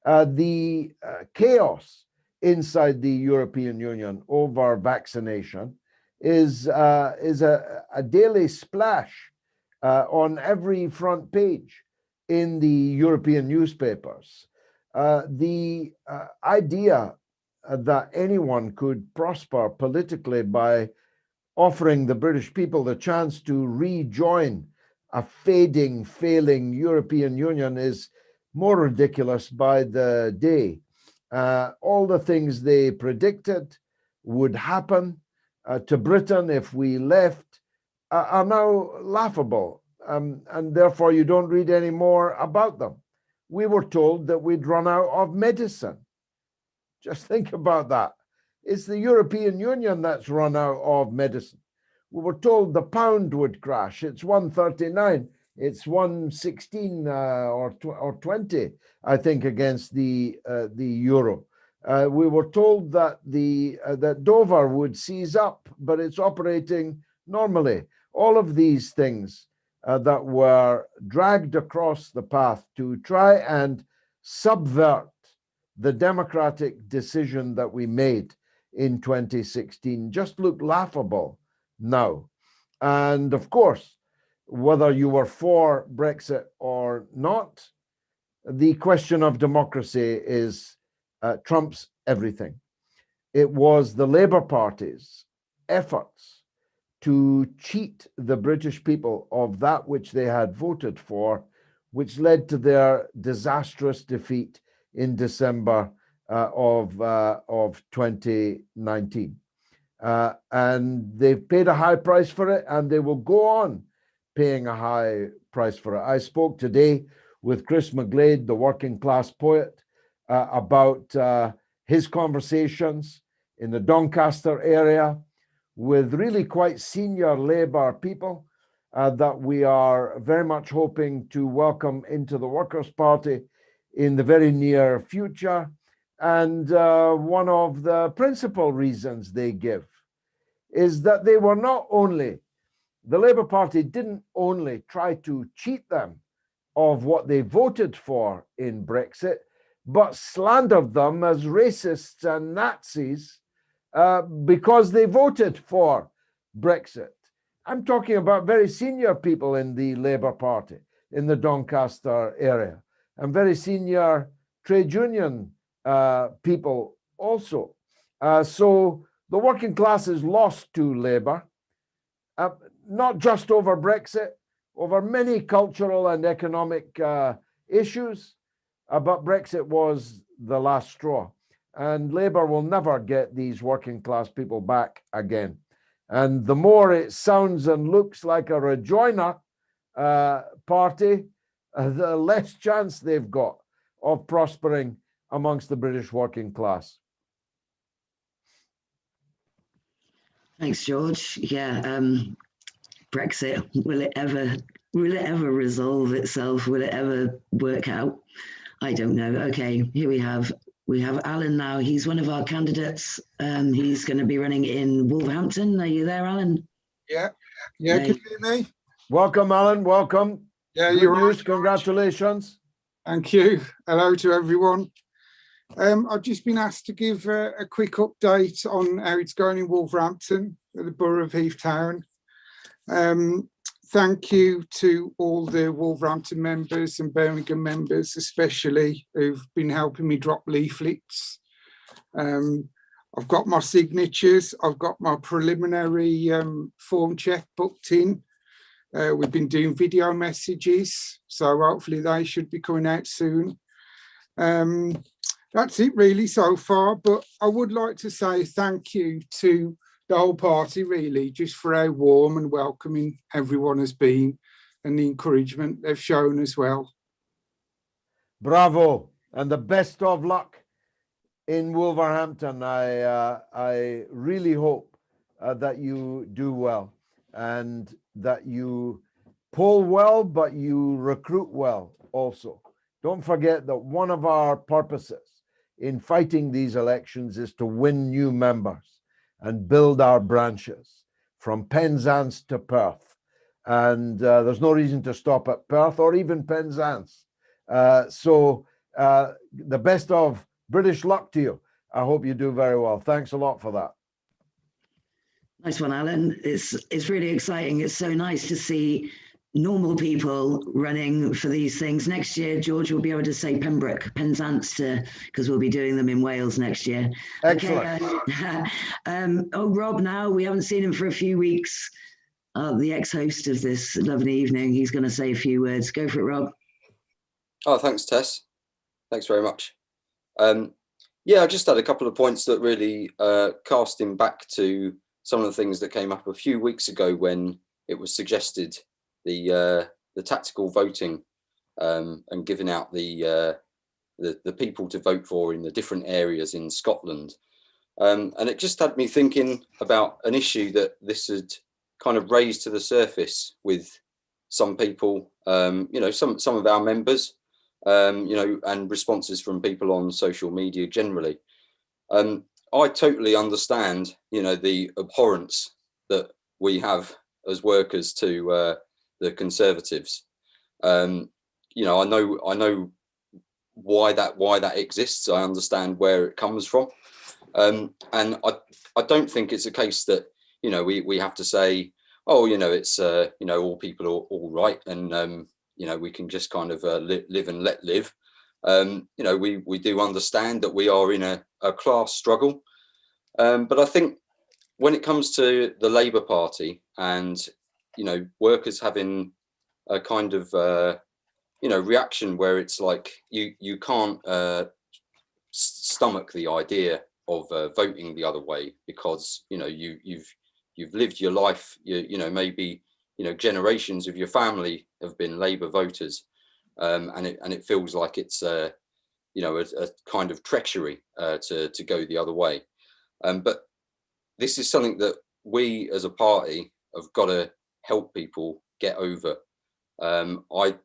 Speaker 2: The chaos inside the European Union over vaccination is a daily splash on every front page in the European newspapers. The idea that anyone could prosper politically by offering the British people the chance to rejoin a failing European Union is more ridiculous by the day. All the things they predicted would happen to Britain if we left are now laughable, and therefore you don't read any more about them. We were told that we'd run out of medicine. Just think about that. It's the European Union that's run out of medicine. We were told the pound would crash. It's 139. It's 116 or 20, I think, against the euro. We were told that that Dover would seize up, but it's operating normally. All of these things that were dragged across the path to try and subvert the democratic decision that we made in 2016 just look laughable now. And of course, whether you were for Brexit or not, the question of democracy is trumps everything. It was the Labour Party's efforts to cheat the British people of that which they had voted for, which led to their disastrous defeat in December of 2019. And they've paid a high price for it, and they will go on paying a high price for it. I spoke today with Chris McGlade, the working class poet, about his conversations in the Doncaster area with really quite senior Labour people that we are very much hoping to welcome into the Workers' Party in the very near future. And one of the principal reasons they give is that they were not only, the Labour Party didn't only try to cheat them of what they voted for in Brexit, but slandered them as racists and Nazis because they voted for Brexit. I'm talking about very senior people in the Labour Party in the Doncaster area, and very senior trade union people also. So the working class is lost to Labour, not just over Brexit, over many cultural and economic issues, but Brexit was the last straw. And Labour will never get these working class people back again. And the more it sounds and looks like a rejoiner party, the less chance they've got of prospering amongst the British working class.
Speaker 1: Thanks, George. Yeah, Brexit, will it ever resolve itself? Will it ever work out? I don't know. Okay, here we have Alan now. He's one of our candidates. He's going to be running in Wolverhampton. Are you there, Alan?
Speaker 7: Yeah. Can you hear me?
Speaker 2: Welcome, Alan. Welcome.
Speaker 7: Yeah,
Speaker 2: Good
Speaker 7: you're
Speaker 2: news.
Speaker 7: right.
Speaker 2: Congratulations.
Speaker 7: Thank you. Hello to everyone. I've just been asked to give a quick update on how it's going in Wolverhampton, the borough of Heath Town. Thank you to all the Wolverhampton members and Birmingham members, especially, who've been helping me drop leaflets. I've got my signatures. I've got my preliminary form check booked in. We've been doing video messages, so hopefully they should be coming out soon. That's it really so far, but I would like to say thank you to the whole party really, just for how warm and welcoming everyone has been and the encouragement they've shown as well.
Speaker 2: Bravo, and the best of luck in Wolverhampton. I really hope that you do well and that you poll well, but you recruit well also. Don't forget that one of our purposes in fighting these elections is to win new members and build our branches from Penzance to Perth. And there's no reason to stop at Perth or even Penzance. So the best of British luck to you. I hope you do very well. Thanks a lot for that.
Speaker 1: Nice one, Alan. It's really exciting. It's so nice to see normal people running for these things. Next year, George will be able to say Pembroke, Penzance, because we'll be doing them in Wales next year.
Speaker 2: Excellent.
Speaker 1: Okay, Rob now, we haven't seen him for a few weeks. The ex-host of this lovely evening, he's going to say a few words. Go for it, Rob.
Speaker 8: Oh, thanks, Tess. Thanks very much. Yeah, I just had a couple of points that really cast him back to some of the things that came up a few weeks ago when it was suggested the tactical voting and giving out the people to vote for in the different areas in Scotland. And it just had me thinking about an issue that this had kind of raised to the surface with some people, you know, some of our members, you know, and responses from people on social media generally. I totally understand, you know, the abhorrence that we have as workers to the Conservatives. You know, I know why that exists. I understand where it comes from, and I don't think it's a case that, you know, we have to say, oh, you know, it's you know, all people are all right, and you know, we can just kind of live and let live. You know, we do understand that we are in a class struggle, but I think when it comes to the Labour Party and, you know, workers having a kind of you know, reaction where it's like you can't stomach the idea of voting the other way because, you know, you've lived your life, you know, maybe, you know, generations of your family have been Labour voters, and it feels like it's you know, a kind of treachery to go the other way. But this is something that we as a party have got to help people get over. I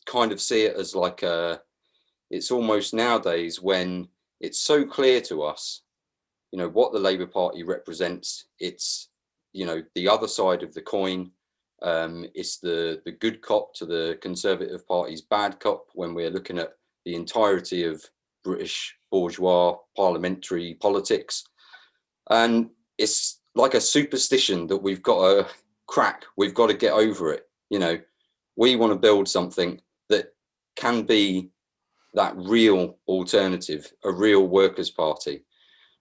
Speaker 8: kind of see it as like it's almost nowadays when it's so clear to us, you know, what the Labour Party represents. It's, you know, the other side of the coin. It's the good cop to the Conservative Party's bad cop when we're looking at the entirety of British bourgeois parliamentary politics. And it's like a superstition that we've got to crack. We've got to get over it. You know, we want to build something that can be that real alternative, a real workers' party.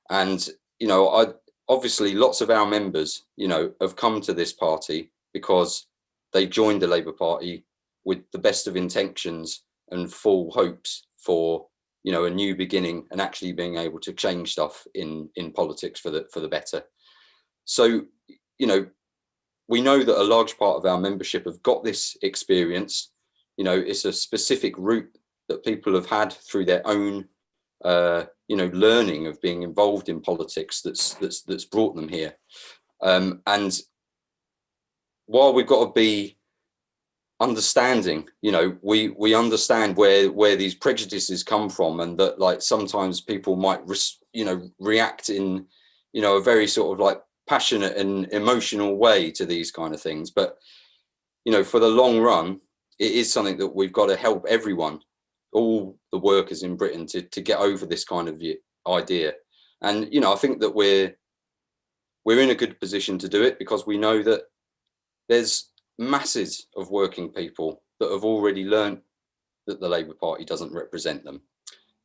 Speaker 8: And, you know, obviously lots of our members, you know, have come to this party because they joined the Labour Party with the best of intentions and full hopes for, you know, a new beginning and actually being able to change stuff in politics for the better. So, you know, we know that a large part of our membership have got this experience. You know, it's a specific route that people have had through their own, you know, learning of being involved in politics that's brought them here. And while we've got to be understanding, you know, we understand where these prejudices come from, and that like sometimes people might you know, react in, you know, a very sort of like passionate and emotional way to these kind of things. But, you know, for the long run, it is something that we've got to help everyone, all the workers in Britain, to get over this kind of idea. And, you know, I think that we're in a good position to do it because we know that there's masses of working people that have already learned that the Labour Party doesn't represent them.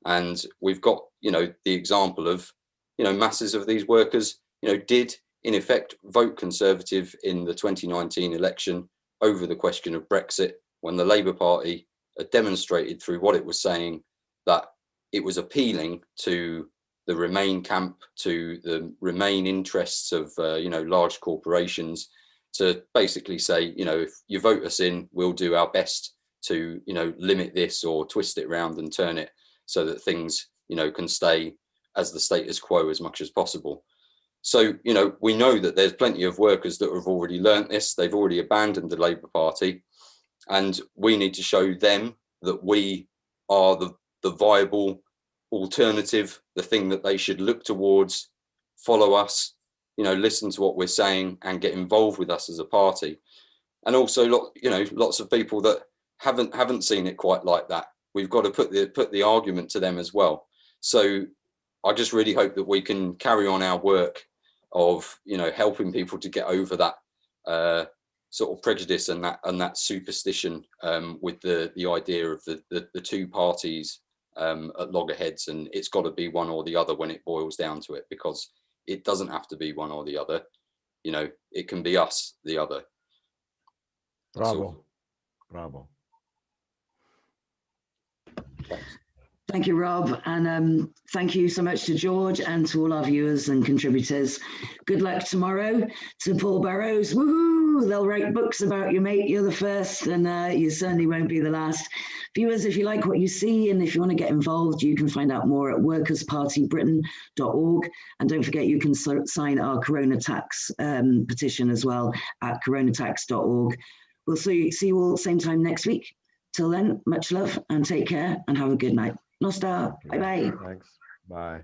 Speaker 8: And we've got, you know, the example of, you know, masses of these workers, you know, did in effect vote Conservative in the 2019 election over the question of Brexit, when the Labour Party demonstrated through what it was saying that it was appealing to the Remain camp, to the Remain interests of, you know, large corporations, to basically say, you know, if you vote us in, we'll do our best to, you know, limit this or twist it around and turn it so that things, you know, can stay as the status quo as much as possible. So, you know, we know that there's plenty of workers that have already learnt this. They've already abandoned the Labour Party, and we need to show them that we are the viable alternative, the thing that they should look towards, follow us, you know, listen to what we're saying and get involved with us as a party. And also, you know, lots of people that haven't seen it quite like that. We've got to put the argument to them as well. So I just really hope that we can carry on our work of, you know, helping people to get over that sort of prejudice and that superstition with the idea of the two parties at loggerheads, and it's got to be one or the other when it boils down to it, because it doesn't have to be one or the other. You know, it can be us, the other.
Speaker 2: Bravo. Bravo.
Speaker 8: Thanks.
Speaker 1: Thank you, Rob. And thank you so much to George and to all our viewers and contributors. Good luck tomorrow to Paul Burrows. Woohoo! Ooh, they'll write books about you, mate. You're the first, and you certainly won't be the last. Viewers, if you like what you see and if you want to get involved, you can find out more at workerspartybritain.org. And don't forget, you can sign our Corona Tax petition as well at coronatax.org. We'll see you all same time next week. Till then, much love and take care and have a good night. Nostar. Bye-bye.
Speaker 2: Thanks. Bye.